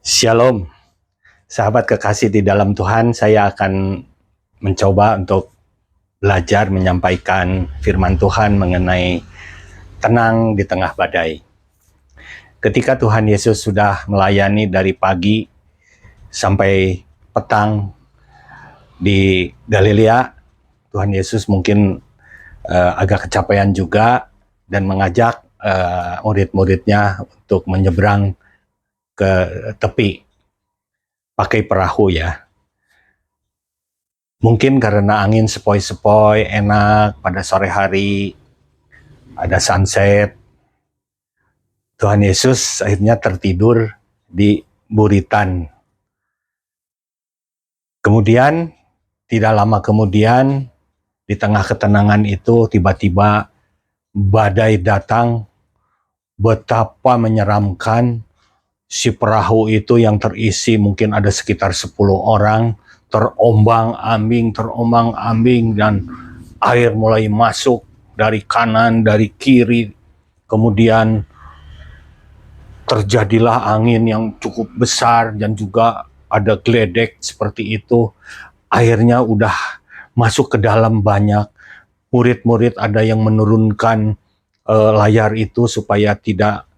Shalom, sahabat kekasih di dalam Tuhan. Saya akan mencoba untuk belajar menyampaikan firman Tuhan mengenai tenang di tengah badai. Ketika Tuhan Yesus sudah melayani dari pagi sampai petang di Galilea, Tuhan Yesus mungkin agak kecapean juga dan mengajak murid-muridnya untuk menyeberang ke tepi pakai perahu ya. Mungkin karena angin sepoi-sepoi, enak pada sore hari, ada sunset. Tuhan Yesus akhirnya tertidur di buritan. Kemudian, tidak lama kemudian, di tengah ketenangan itu tiba-tiba badai datang. Betapa menyeramkan. Si perahu itu yang terisi mungkin ada sekitar 10 orang, terombang-ambing, dan air mulai masuk dari kanan, dari kiri. Kemudian terjadilah angin yang cukup besar dan juga ada geledek seperti itu. Airnya udah masuk ke dalam banyak. Murid-murid ada yang menurunkan layar itu supaya tidak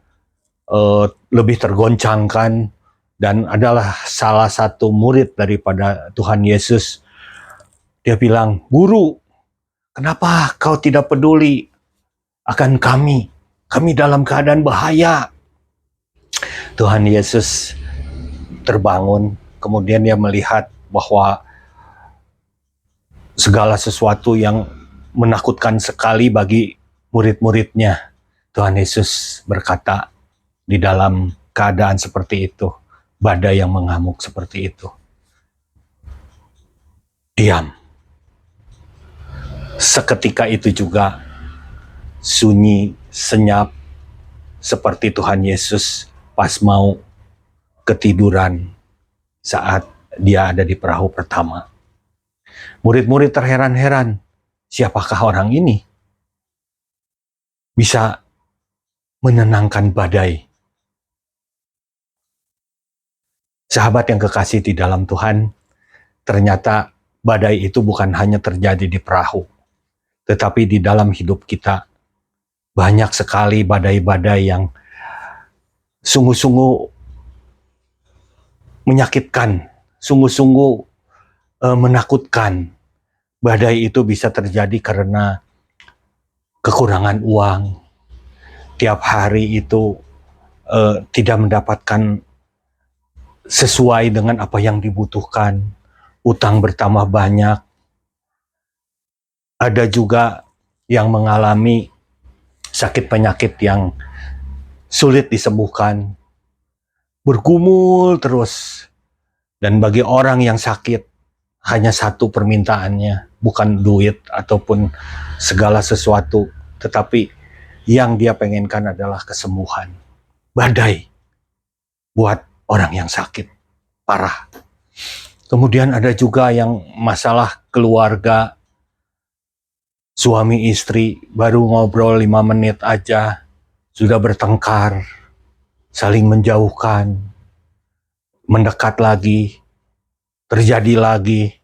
lebih tergoncangkan, dan adalah salah satu murid daripada Tuhan Yesus. Dia bilang, "Guru, kenapa kau tidak peduli akan kami? Kami dalam keadaan bahaya." Tuhan Yesus terbangun, kemudian dia melihat bahwa segala sesuatu yang menakutkan sekali bagi murid-muridnya. Tuhan Yesus berkata, di dalam keadaan seperti itu, badai yang mengamuk seperti itu, diam. Seketika itu juga sunyi, senyap, seperti Tuhan Yesus pas mau ketiduran saat dia ada di perahu pertama. Murid-murid terheran-heran, siapakah orang ini? Bisa menenangkan badai. Sahabat yang kekasih di dalam Tuhan, ternyata badai itu bukan hanya terjadi di perahu, tetapi di dalam hidup kita. Banyak sekali badai-badai yang sungguh-sungguh menyakitkan, sungguh-sungguh menakutkan. Badai itu bisa terjadi karena kekurangan uang. Tiap hari itu tidak mendapatkan sesuai dengan apa yang dibutuhkan. Utang bertambah banyak. Ada juga yang mengalami sakit penyakit yang sulit disembuhkan. Bergumul terus. Dan bagi orang yang sakit, hanya satu permintaannya, bukan duit ataupun segala sesuatu, tetapi yang dia pengenkan adalah kesembuhan. Badai buat orang yang sakit parah. Kemudian ada juga yang masalah keluarga, suami istri baru ngobrol 5 menit aja sudah bertengkar, saling menjauhkan, mendekat lagi, terjadi lagi.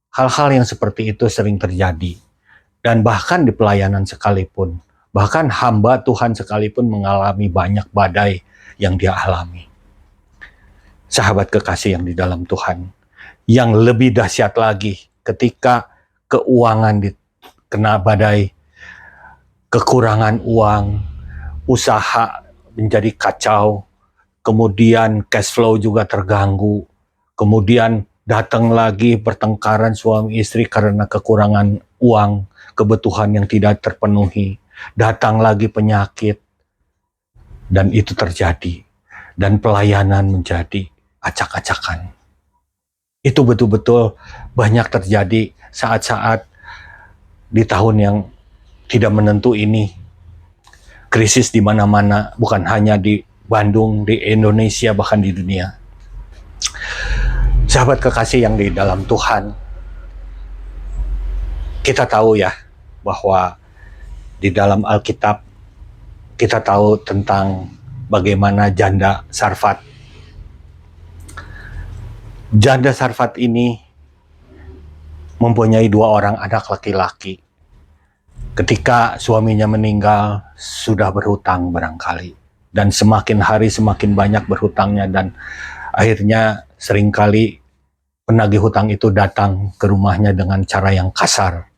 Hal-hal yang seperti itu sering terjadi. Dan bahkan di pelayanan sekalipun, bahkan hamba Tuhan sekalipun mengalami banyak badai yang dia alami. Sahabat kekasih yang di dalam Tuhan, yang lebih dahsyat lagi ketika keuangan kena badai, kekurangan uang, usaha menjadi kacau, kemudian cash flow juga terganggu, kemudian datang lagi pertengkaran suami istri karena kekurangan uang, kebutuhan yang tidak terpenuhi, datang lagi penyakit, dan itu terjadi, dan pelayanan menjadi acak-acakan. Itu betul-betul banyak terjadi saat-saat di tahun yang tidak menentu ini. Krisis di mana-mana, bukan hanya di Bandung, di Indonesia, bahkan di dunia. Sahabat kekasih yang di dalam Tuhan, kita tahu ya bahwa di dalam Alkitab kita tahu tentang bagaimana janda Sarfat Janda Sarfat ini mempunyai 2 orang anak laki-laki. Ketika suaminya meninggal, sudah berhutang barangkali. Dan semakin hari semakin banyak berhutangnya, dan akhirnya seringkali penagih hutang itu datang ke rumahnya dengan cara yang kasar.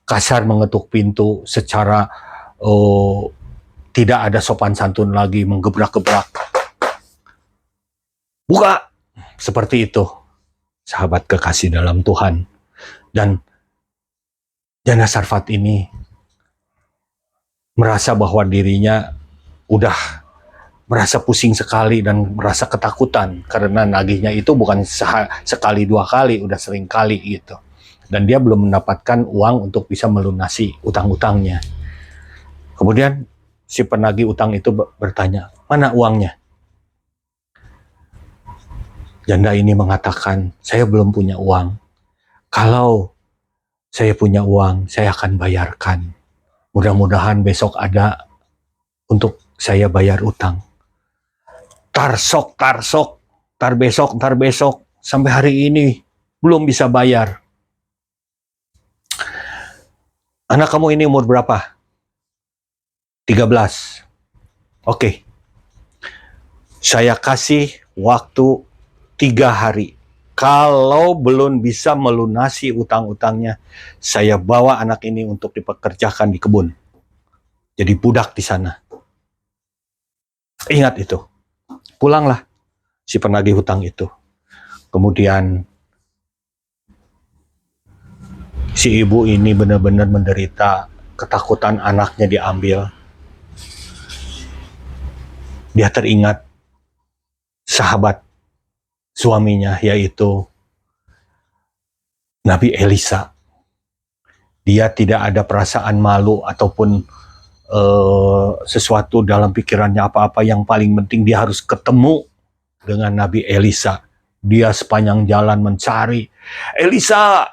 Kasar mengetuk pintu secara tidak ada sopan santun lagi, menggebrak-gebrak. Buka! Seperti itu, sahabat kekasih dalam Tuhan. Dan janda Sarfat ini merasa bahwa dirinya udah merasa pusing sekali dan merasa ketakutan karena nagihnya itu bukan sekali 2 kali, udah sering kali gitu. Dan dia belum mendapatkan uang untuk bisa melunasi utang-utangnya. Kemudian si penagih utang itu bertanya, mana uangnya? Janda ini mengatakan, saya belum punya uang. Kalau saya punya uang, saya akan bayarkan. Mudah-mudahan besok ada untuk saya bayar utang. Tar besok, sampai hari ini belum bisa bayar. Anak kamu ini umur berapa? 13. Oke. Saya kasih waktu 3 hari. Kalau belum bisa melunasi utang-utangnya, saya bawa anak ini untuk dipekerjakan di kebun. Jadi budak di sana. Ingat itu. Pulanglah si penagih hutang itu. Kemudian si ibu ini benar-benar menderita, ketakutan anaknya diambil. Dia teringat sahabat suaminya, yaitu Nabi Elisa. Dia tidak ada perasaan malu ataupun sesuatu dalam pikirannya apa-apa. Yang paling penting dia harus ketemu dengan Nabi Elisa. Dia sepanjang jalan mencari, Elisa,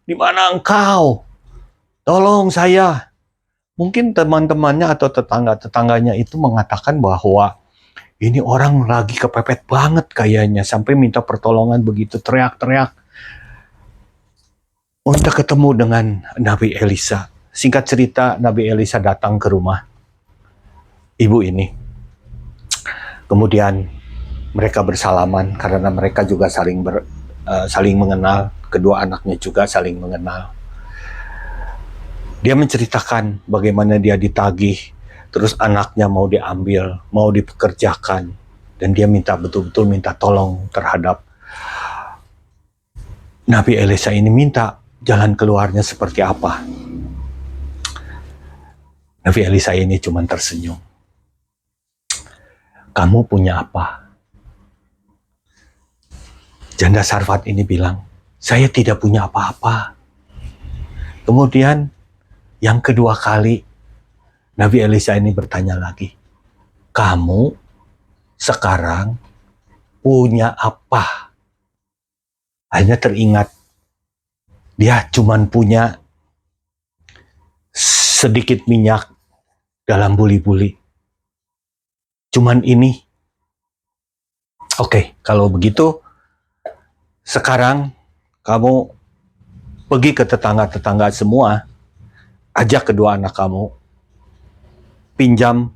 di mana engkau? Tolong saya. Mungkin teman-temannya atau tetangga-tetangganya itu mengatakan bahwa ini orang lagi kepepet banget kayaknya, sampai minta pertolongan begitu, teriak-teriak. Untuk ketemu dengan Nabi Elisa. Singkat cerita, Nabi Elisa datang ke rumah ibu ini. Kemudian mereka bersalaman karena mereka juga saling mengenal. Kedua anaknya juga saling mengenal. Dia menceritakan bagaimana dia ditagih, terus anaknya mau diambil, mau dipekerjakan, dan dia betul-betul minta tolong terhadap Nabi Elisa ini, minta jalan keluarnya seperti apa. Nabi Elisa ini cuma tersenyum. Kamu punya apa? Janda Sarfat ini bilang, saya tidak punya apa-apa. Kemudian yang kedua kali, Nabi Elisa ini bertanya lagi, kamu sekarang punya apa? Hanya teringat, dia cuma punya sedikit minyak dalam buli-buli. Cuman ini. Oke, kalau begitu, sekarang kamu pergi ke tetangga-tetangga semua, ajak kedua anak kamu, pinjam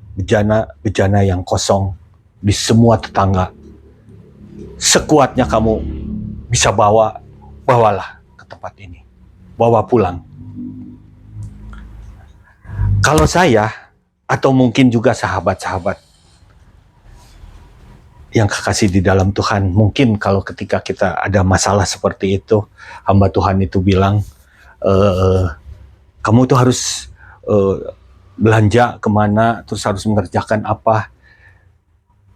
bejana yang kosong di semua tetangga. Sekuatnya kamu bisa bawalah ke tempat ini. Bawa pulang. Kalau saya, atau mungkin juga sahabat-sahabat yang kekasih di dalam Tuhan, mungkin kalau ketika kita ada masalah seperti itu, hamba Tuhan itu bilang, kamu tuh harus belanja kemana, terus harus mengerjakan apa.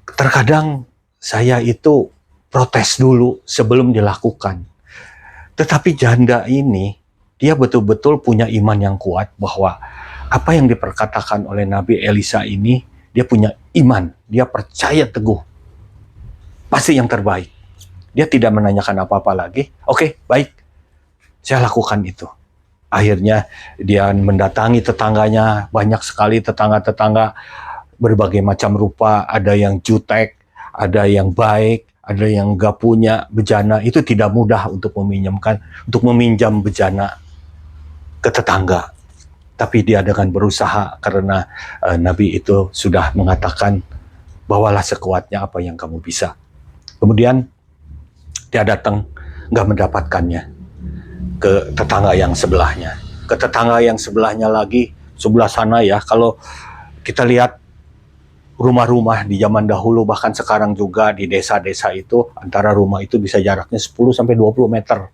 Terkadang saya itu protes dulu sebelum dilakukan. Tetapi janda ini, dia betul-betul punya iman yang kuat bahwa apa yang diperkatakan oleh Nabi Elisa ini, dia punya iman, dia percaya teguh. Pasti yang terbaik. Dia tidak menanyakan apa-apa lagi. Oke, baik. Saya lakukan itu. Akhirnya dia mendatangi tetangganya, banyak sekali tetangga-tetangga berbagai macam rupa, ada yang jutek, ada yang baik, ada yang gak punya bejana, itu tidak mudah untuk meminjam bejana ke tetangga. Tapi dia dengan berusaha karena Nabi itu sudah mengatakan, bawalah sekuatnya apa yang kamu bisa. Kemudian dia datang, gak mendapatkannya ke tetangga yang sebelahnya. Ke tetangga yang sebelahnya lagi, sebelah sana ya, kalau kita lihat rumah-rumah di zaman dahulu, bahkan sekarang juga di desa-desa itu, antara rumah itu bisa jaraknya 10-20 meter.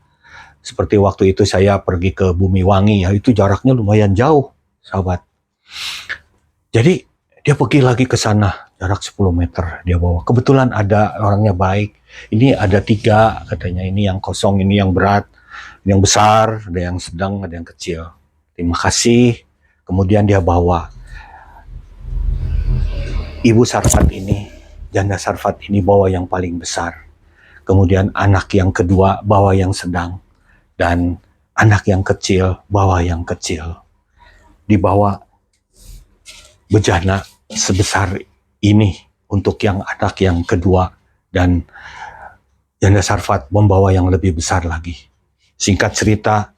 Seperti waktu itu saya pergi ke Bumiwangi, ya itu jaraknya lumayan jauh, sahabat. Jadi dia pergi lagi ke sana, jarak 10 meter dia bawa. Kebetulan ada orangnya baik, ini ada 3 katanya, ini yang kosong, ini yang berat, ini yang besar, ada yang sedang, ada yang kecil. Terima kasih. Kemudian dia bawa. Ibu Sarfat ini, janda Sarfat ini bawa yang paling besar. Kemudian anak yang kedua bawa yang sedang. Dan anak yang kecil bawa yang kecil. Dibawa bejana sebesar ini untuk yang anak yang kedua. Dan janda Sarfat membawa yang lebih besar lagi. Singkat cerita,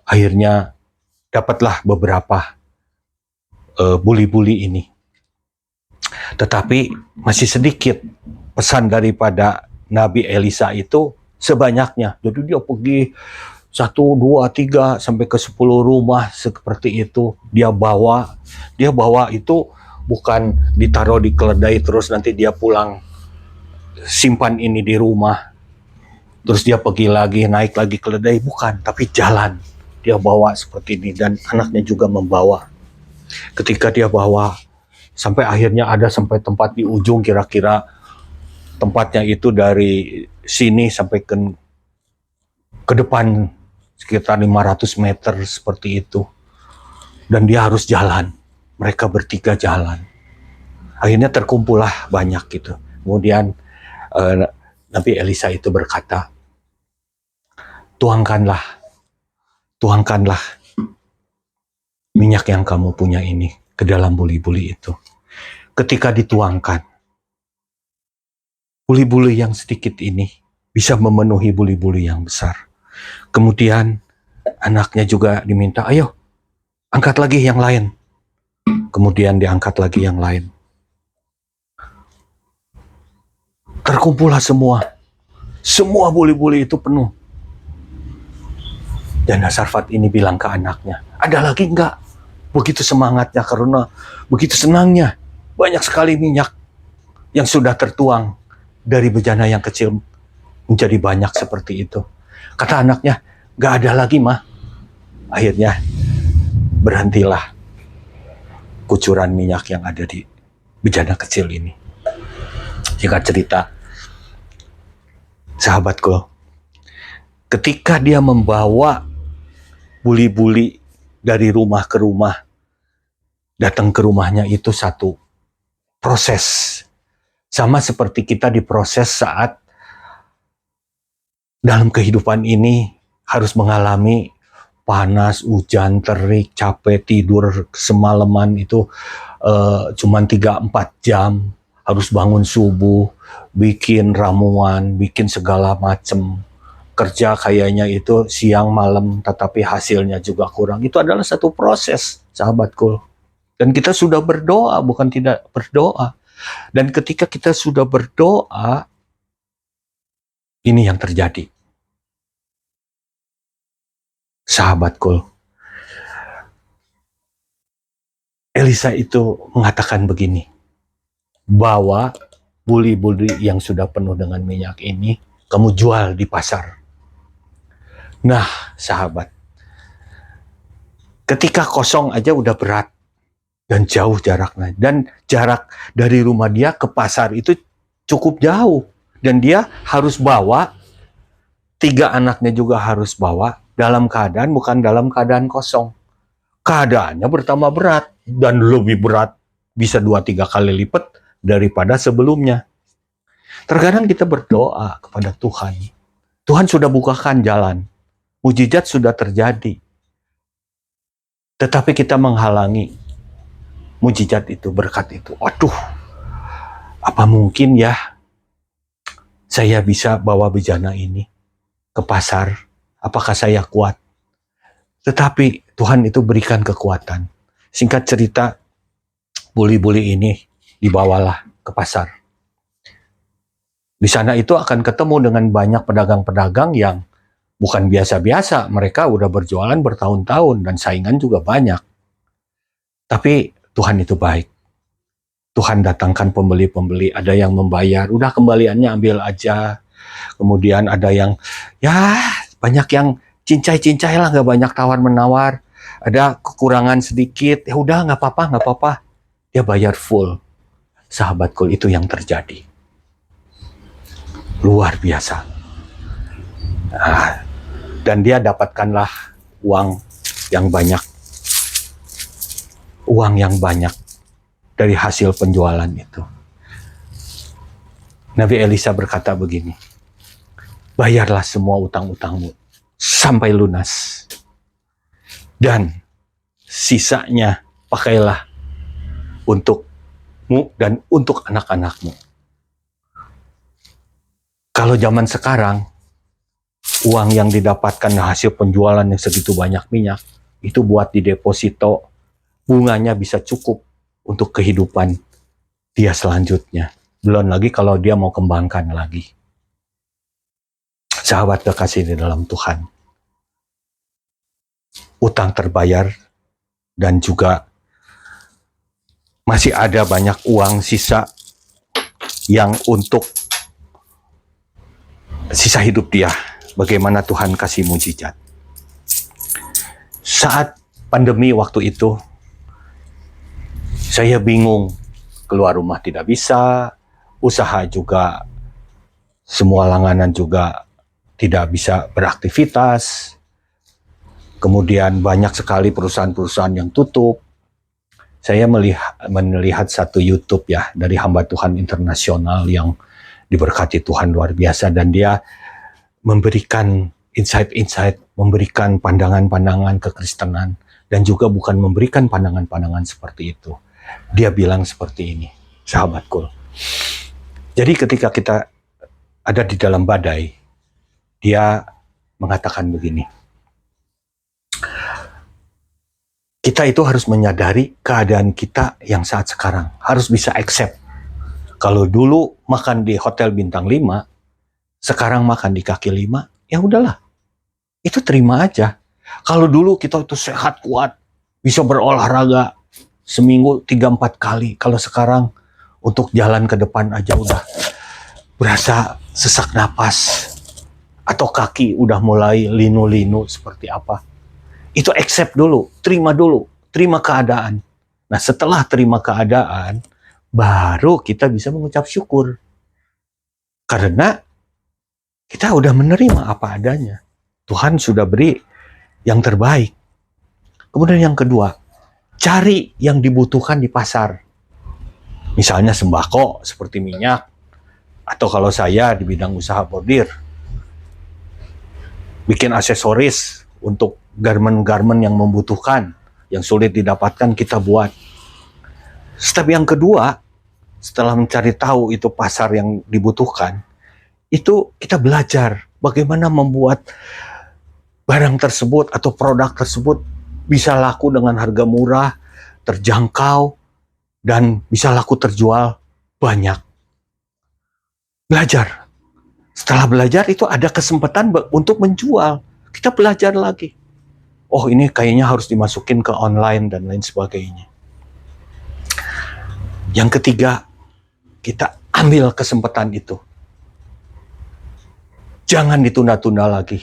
akhirnya dapatlah beberapa buli-buli ini. Tetapi masih sedikit pesan daripada Nabi Elisa itu sebanyaknya. Jadi dia pergi 1, 2, 3 sampai ke 10 rumah seperti itu. Dia bawa itu bukan ditaruh di keledai terus nanti dia pulang simpan ini di rumah. Terus dia pergi lagi, naik lagi keledai, bukan, tapi jalan. Dia bawa seperti ini dan anaknya juga membawa. Ketika dia bawa sampai akhirnya ada sampai tempat di ujung, kira-kira tempatnya itu dari sini sampai ke depan sekitar 500 meter seperti itu. Dan dia harus jalan. Mereka bertiga jalan. Akhirnya terkumpullah banyak gitu. Kemudian Nabi Elisa itu berkata, tuangkanlah minyak yang kamu punya ini ke dalam buli-buli itu. Ketika dituangkan, buli-buli yang sedikit ini bisa memenuhi buli-buli yang besar. Kemudian anaknya juga diminta, ayo angkat lagi yang lain. Kemudian diangkat lagi yang lain. Terkumpullah semua buli-buli itu penuh. Dan Sarfat ini bilang ke anaknya, ada lagi enggak? Begitu semangatnya karena begitu senangnya. Banyak sekali minyak yang sudah tertuang dari bejana yang kecil menjadi banyak seperti itu. Kata anaknya, gak ada lagi mah. Akhirnya berhentilah kucuran minyak yang ada di bejana kecil ini. Singkat cerita, sahabatku, ketika dia membawa buli-buli dari rumah ke rumah, datang ke rumahnya itu satu proses. Sama seperti kita diproses saat dalam kehidupan ini harus mengalami panas, hujan, terik, capek, tidur semalaman itu cuma 3-4 jam. Harus bangun subuh, bikin ramuan, bikin segala macam. Kerja kayaknya itu siang malam, tetapi hasilnya juga kurang. Itu adalah satu proses, sahabatku. Dan kita sudah berdoa, bukan tidak berdoa. Dan ketika kita sudah berdoa, ini yang terjadi. Sahabatku, Elisa itu mengatakan begini, bawa buli-buli yang sudah penuh dengan minyak ini, kamu jual di pasar. Nah, sahabat, ketika kosong aja udah berat dan jauh jaraknya. Dan jarak dari rumah dia ke pasar itu cukup jauh. Dan dia harus bawa, 3 anaknya juga harus bawa, dalam keadaan bukan dalam keadaan kosong. Keadaannya bertambah berat dan lebih berat, bisa 2-3 kali lipat daripada sebelumnya. Terkadang kita berdoa kepada Tuhan. Tuhan sudah bukakan jalan. Mujizat sudah terjadi. Tetapi kita menghalangi mujizat itu, berkat itu. Waduh, apa mungkin ya saya bisa bawa bejana ini ke pasar? Apakah saya kuat? Tetapi Tuhan itu berikan kekuatan. Singkat cerita, buli-buli ini dibawalah ke pasar. Di sana itu akan ketemu dengan banyak pedagang-pedagang yang bukan biasa-biasa. Mereka udah berjualan bertahun-tahun dan saingan juga banyak. Tapi Tuhan itu baik. Tuhan datangkan pembeli-pembeli, ada yang membayar, udah kembaliannya ambil aja. Kemudian ada yang, ya banyak yang cincai-cincai lah, gak banyak tawar-menawar. Ada kekurangan sedikit, ya udah gak apa-apa. Dia bayar full. Sahabatku, itu yang terjadi. Luar biasa. Nah, dan dia dapatkanlah uang yang banyak. Uang yang banyak dari hasil penjualan itu. Nabi Elisa berkata begini, bayarlah semua utang-utangmu sampai lunas. Dan sisanya pakailah untukmu dan untuk anak-anakmu. Kalau zaman sekarang, uang yang didapatkan hasil penjualan yang segitu banyak minyak, itu buat di deposito, bunganya bisa cukup untuk kehidupan dia selanjutnya. Belum lagi kalau dia mau kembangkan lagi. Sahabat kekasih di dalam Tuhan, utang terbayar dan juga masih ada banyak uang sisa yang untuk sisa hidup dia. Bagaimana Tuhan kasih mujizat. Saat pandemi waktu itu, saya bingung, keluar rumah tidak bisa, usaha juga, semua langganan juga tidak bisa beraktivitas. Kemudian banyak sekali perusahaan-perusahaan yang tutup. Saya melihat satu YouTube ya, dari hamba Tuhan internasional yang diberkati Tuhan luar biasa, dan dia memberikan insight-insight, memberikan pandangan-pandangan kekristenan, dan juga bukan memberikan pandangan-pandangan seperti itu. Dia bilang seperti ini, sahabatku. Jadi ketika kita ada di dalam badai, dia mengatakan begini, kita itu harus menyadari keadaan kita yang saat sekarang, harus bisa accept. Kalau dulu makan di hotel bintang 5, sekarang makan di kaki 5, ya udahlah, itu terima aja. Kalau dulu kita itu sehat, kuat, bisa berolahraga seminggu 3-4 kali. Kalau sekarang untuk jalan ke depan aja udah berasa sesak napas, atau kaki udah mulai linu-linu seperti apa. Itu accept dulu, terima keadaan. Nah, setelah terima keadaan, baru kita bisa mengucap syukur. Karena kita udah menerima apa adanya. Tuhan sudah beri yang terbaik. Kemudian yang kedua, cari yang dibutuhkan di pasar. Misalnya sembako seperti minyak, atau kalau saya di bidang usaha bordir, bikin aksesoris untuk garment-garment yang membutuhkan, yang sulit didapatkan, kita buat. Step yang kedua, setelah mencari tahu itu pasar yang dibutuhkan, itu kita belajar bagaimana membuat barang tersebut atau produk tersebut bisa laku dengan harga murah, terjangkau, dan bisa laku terjual banyak. Belajar. Setelah belajar itu ada kesempatan untuk menjual. Kita belajar lagi. Oh, ini kayaknya harus dimasukin ke online dan lain sebagainya. Yang ketiga, kita ambil kesempatan itu. Jangan ditunda-tunda lagi.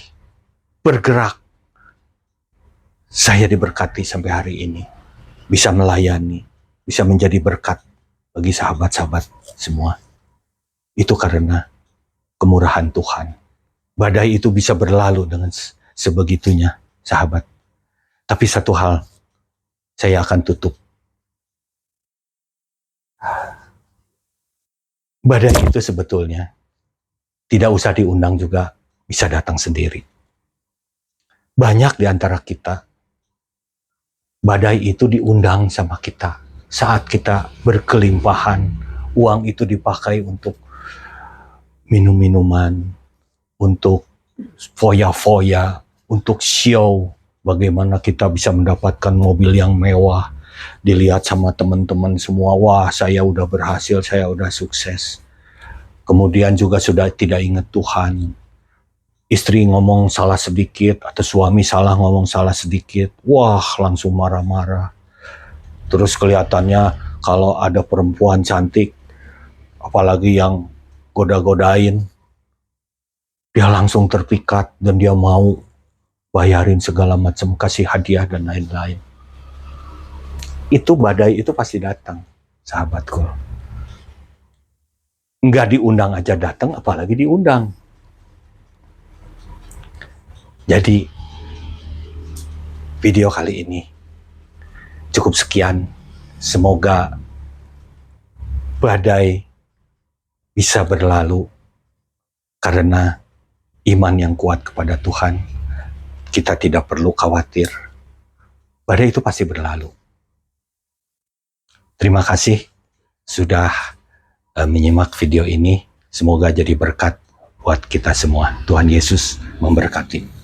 Bergerak. Saya diberkati sampai hari ini. Bisa melayani. Bisa menjadi berkat bagi sahabat-sahabat semua. Itu karena kemurahan Tuhan. Badai itu bisa berlalu dengan sebegitunya, sahabat. Tapi satu hal, saya akan tutup. Badai itu sebetulnya tidak usah diundang juga, bisa datang sendiri. Banyak di antara kita, badai itu diundang sama kita. Saat kita berkelimpahan, uang itu dipakai untuk minum-minuman, untuk foya-foya, untuk show, bagaimana kita bisa mendapatkan mobil yang mewah, dilihat sama teman-teman semua, wah saya udah berhasil, saya udah sukses. Kemudian juga sudah tidak ingat Tuhan. Istri ngomong salah sedikit, atau suami salah ngomong salah sedikit, wah langsung marah-marah. Terus kelihatannya kalau ada perempuan cantik, apalagi yang goda-godain, dia langsung terpikat dan dia mau bayarin segala macam, kasih hadiah dan lain-lain. Itu badai itu pasti datang, sahabatku. Nggak diundang aja datang, apalagi diundang. Jadi, video kali ini cukup sekian. Semoga badai bisa berlalu karena iman yang kuat kepada Tuhan. Kita tidak perlu khawatir. Badai itu pasti berlalu. Terima kasih sudah menyimak video ini. Semoga jadi berkat buat kita semua. Tuhan Yesus memberkati.